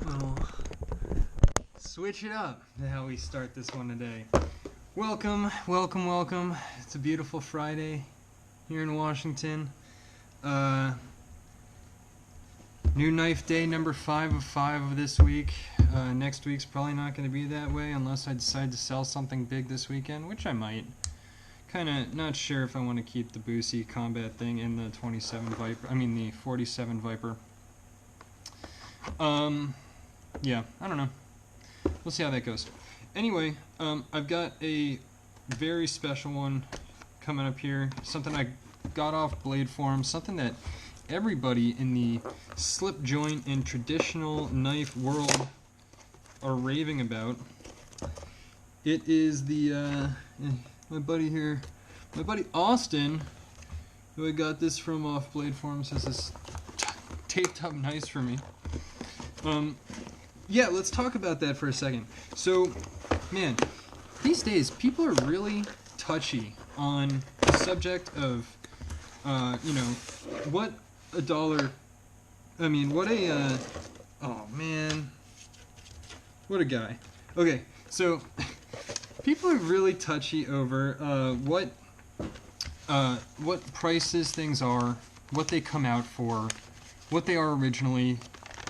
Oh, switch it up to how we start this one today. Welcome. It's a beautiful Friday here in Washington. New knife day, number 5 of 5 of this week. Next week's probably not going to be that way unless I decide to sell something big this weekend, which I might. Kind of not sure if I want to keep the Boosie combat thing in the 27 Viper. I mean the 47 Viper. Yeah, I don't know. We'll see how that goes. Anyway, I've got a very special one coming up here. Something I got off Blade Forum. Something that everybody in the slip joint and traditional knife world are raving about. It is the, my buddy here, my buddy Austin, who I got this from off Blade Forum, says this taped up nice for me. Yeah, let's talk about that for a second. So, man, these days people are really touchy on the subject of, you know, what a dollar, I mean, what a, oh man, what a guy. Okay, so, people are really touchy over, what prices things are, what they come out for, what they are originally,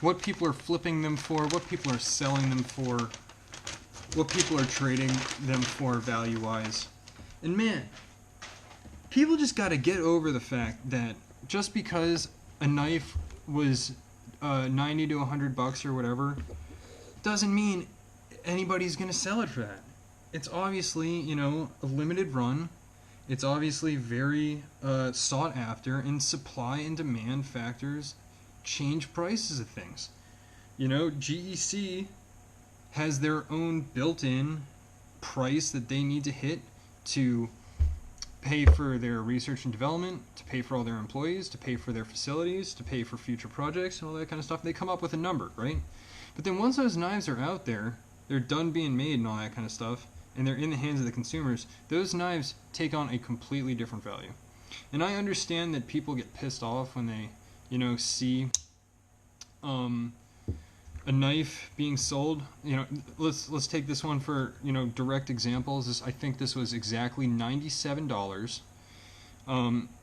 what people are flipping them for, what people are selling them for, what people are trading them for value-wise. And man, people just gotta get over the fact that just because a knife was 90 to 100 bucks or whatever, doesn't mean anybody's gonna sell it for that. It's obviously, you know, a limited run. It's obviously very sought after, and supply and demand factors change prices of things. You know, GEC has their own built-in price that they need to hit to pay for their research and development, to pay for all their employees, to pay for their facilities, to pay for future projects and all that kind of stuff. They come up with a number, right? But then once those knives are out there, they're done being made and all that kind of stuff, and they're in the hands of the consumers, those knives take on a completely different value. And I understand that people get pissed off when they, you know, see a knife being sold. You know, let's take this one for, you know, direct examples. I think this was exactly $97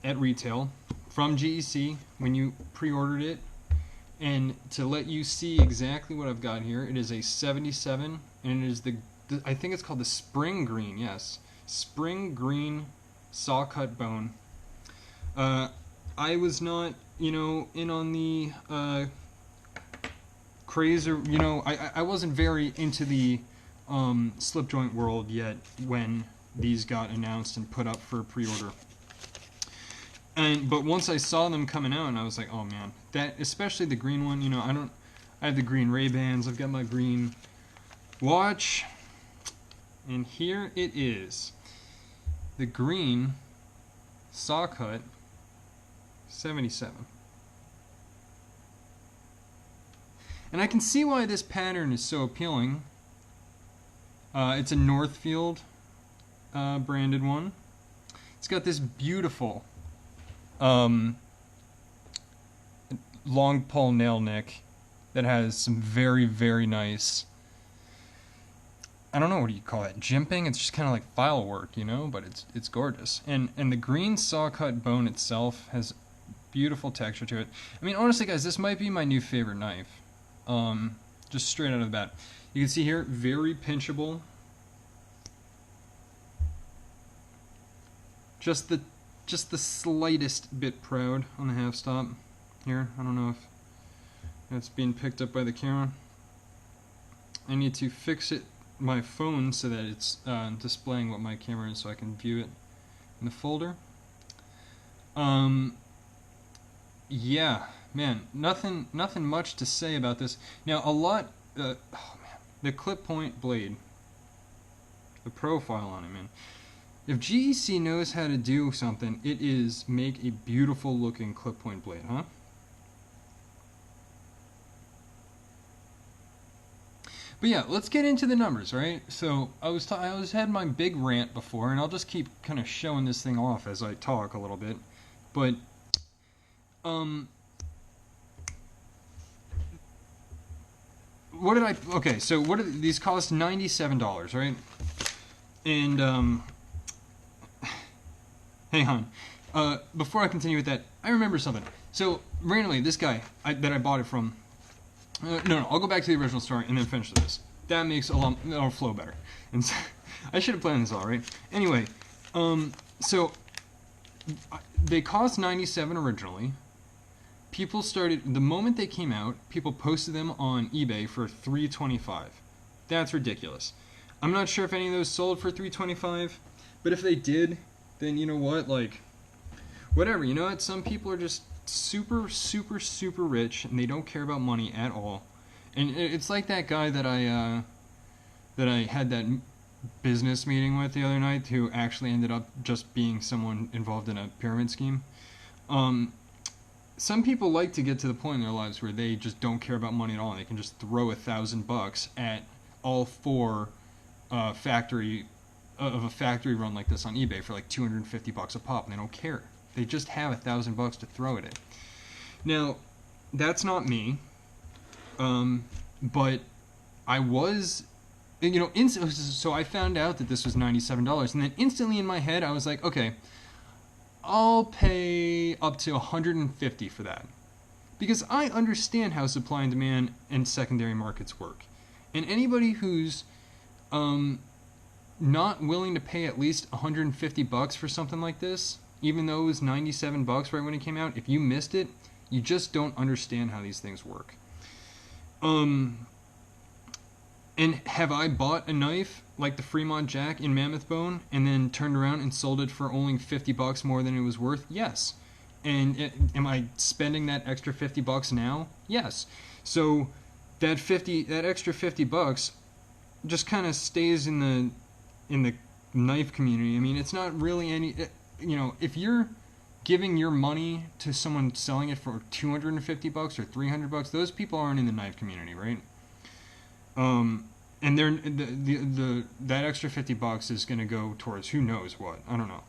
at retail from GEC when you pre-ordered it. And to let you see exactly what I've got here, it is a 77, and it is the I think it's called the Spring Green. Yes, Spring Green Sawcut bone. I was not, you know, in on the craze, or, you know, I wasn't very into the slip joint world yet when these got announced and put up for pre-order. But once I saw them coming out, and I was like, oh man, that, especially the green one, you know, I have the green Ray-Bans, I've got my green watch, and here it is, the green Sawcut 77. And I can see why this pattern is so appealing. It's a Northfield branded one. It's got this beautiful long pull nail nick that has some very, very nice, I don't know, what do you call it, jimping? It's just kind of like file work, you know, but it's gorgeous. And the green Sawcut bone itself has beautiful texture to it. I mean, honestly guys, this might be my new favorite knife. Just straight out of the bat. You can see here, very pinchable. Just the slightest bit proud on the half stop here. I don't know if that's being picked up by the camera. I need to fix it, my phone, so that it's displaying what my camera is, so I can view it in the folder. Yeah, man, nothing much to say about this. Now, oh man, the clip point blade, the profile on it, man. If GEC knows how to do something, it is make a beautiful looking clip point blade, huh? But yeah, let's get into the numbers, right? So I had my big rant before, and I'll just keep kind of showing this thing off as I talk a little bit. But what did I? Okay, so what did these cost? $97, right? And hang on. Before I continue with that, I remember something. So randomly, this guy that I bought it from. No, I'll go back to the original story and then finish this. That makes that'll flow better. And so, I should have planned this all right. Anyway, so they cost $97 originally. People started the moment they came out. People posted them on eBay for $325. That's ridiculous. I'm not sure if any of those sold for $325, but if they did, then you know what, like, whatever. You know what? Some people are just super, super, super rich, and they don't care about money at all. And it's like that guy that I had that business meeting with the other night, who actually ended up just being someone involved in a pyramid scheme. Some people like to get to the point in their lives where they just don't care about money at all, and they can just throw $1,000 at all four factory run like this on eBay for like $250 a pop, and they don't care. They just have $1,000 to throw at it. Now, that's not me, but I was, you know, so I found out that this was $97, and then instantly in my head I was like, okay, I'll pay up to $150 for that, because I understand how supply and demand and secondary markets work, and anybody who's not willing to pay at least $150 for something like this, even though it was $97 right when it came out, if you missed it, you just don't understand how these things work. And have I bought a knife like the Fremont Jack in Mammoth Bone and then turned around and sold it for only $50 more than it was worth? Yes. And am I spending that extra $50 now? Yes. So that extra $50 just kind of stays in the knife community. I mean, it's not really any, you know, if you're giving your money to someone selling it for $250 or $300, those people aren't in the knife community, right? And they're that extra $50 is going to go towards who knows what. I don't know,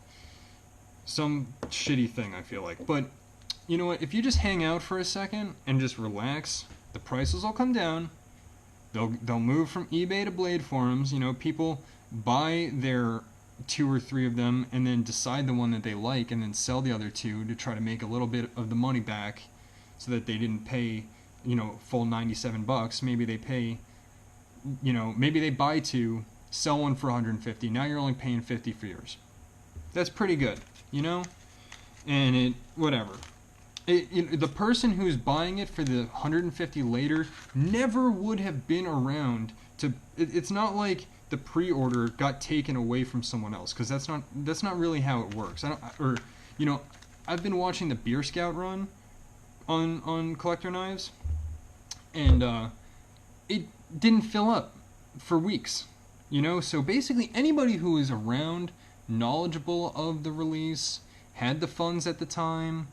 some shitty thing, I feel like. But you know what, if you just hang out for a second and just relax, the prices will come down. They'll move from eBay to blade forums. You know, people buy their 2 or 3 of them and then decide the one that they like and then sell the other 2 to try to make a little bit of the money back, so that they didn't pay, you know, full $97. Maybe they pay, you know, maybe they buy 2, sell one for $150. Now you're only paying $50 for yours. That's pretty good, you know? And whatever. The person who's buying it for the $150 later never would have been around to. It's not like the pre-order got taken away from someone else, because that's not really how it works. You know, I've been watching the Beer Scout run on collector knives, and it didn't fill up for weeks, you know. So basically anybody who was around, knowledgeable of the release, had the funds at the time,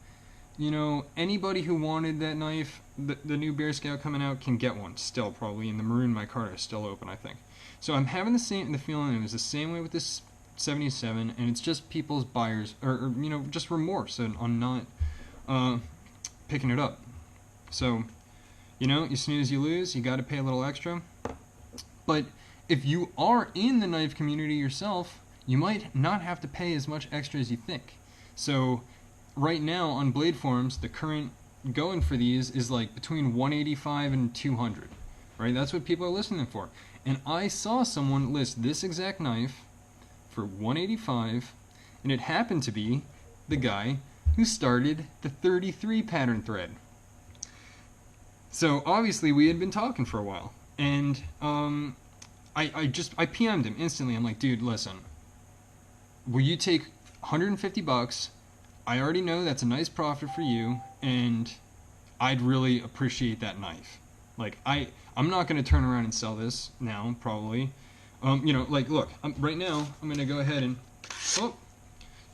you know, anybody who wanted that knife, the new Beer Scout coming out, can get one still, probably, and the maroon micarta is still open, I think. So I'm having the feeling it was the same way with this 77, and it's just people's buyers, or you know, just remorse on not picking it up. So, you know, you snooze, you lose. You got to pay a little extra. But if you are in the knife community yourself, you might not have to pay as much extra as you think. So right now on blade forums, the current going for these is like between $185 and $200, right? That's what people are listening for. And I saw someone list this exact knife for $185, and it happened to be the guy who started the 33 pattern thread. So obviously we had been talking for a while, and I PM'd him instantly. I'm like, dude, listen, will you take $150? I already know that's a nice profit for you, and I'd really appreciate that knife. Like, I'm not going to turn around and sell this now, probably. You know, like, look, right now, I'm going to go ahead and, oh,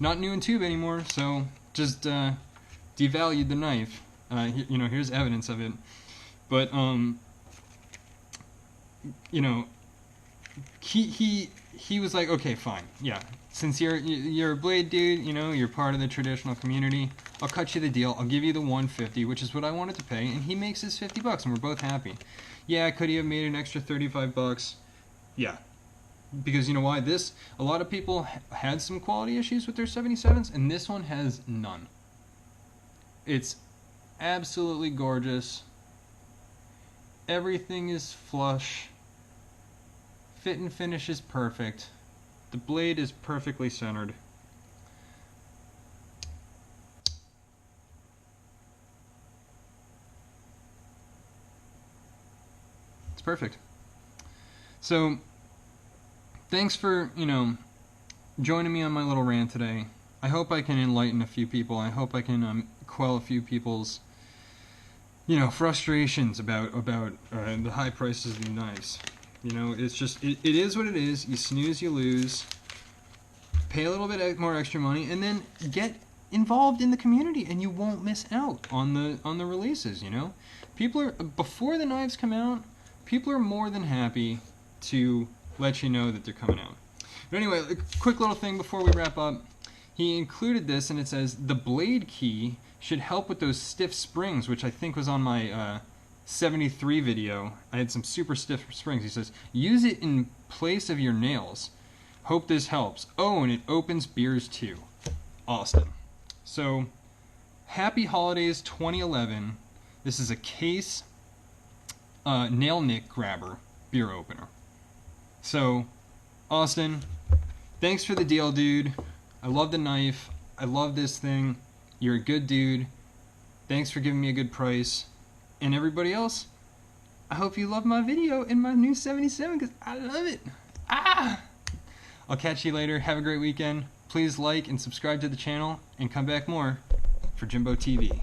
not new in tube anymore, so just devalued the knife. You know, here's evidence of it. But, you know, he he was like, okay, fine, yeah. Since you're a blade dude, you know, you're part of the traditional community, I'll cut you the deal. I'll give you the 150, which is what I wanted to pay, and he makes his 50 bucks, and we're both happy. Yeah, could he have made an extra 35 bucks? Yeah. Because you know why? A lot of people had some quality issues with their 77s, and this one has none. It's absolutely gorgeous. Everything is flush. Fit and finish is perfect. The blade is perfectly centered. It's perfect. So, thanks for, you know, joining me on my little rant today. I hope I can enlighten a few people. I hope I can quell a few people's, you know, frustrations about the high prices of the knives. You know, it's just, it is what it is. You snooze, you lose. Pay a little bit more extra money, and then get involved in the community, and you won't miss out on the releases. You know, people are, before the knives come out, people are more than happy to let you know that they're coming out. But anyway, a quick little thing before we wrap up. He included this, and it says the blade key should help with those stiff springs, which I think was on my 73 video. I had some super stiff springs. He says, use it in place of your nails. Hope this helps. Oh, and it opens beers too. Austin. So, happy holidays 2011. This is a case nail nick grabber beer opener. So, Austin, thanks for the deal, dude. I love the knife. I love this thing. You're a good dude. Thanks for giving me a good price. And everybody else, I hope you love my video in my new 77 because I love it. Ah! I'll catch you later. Have a great weekend. Please like and subscribe to the channel and come back more for Jimbo TV.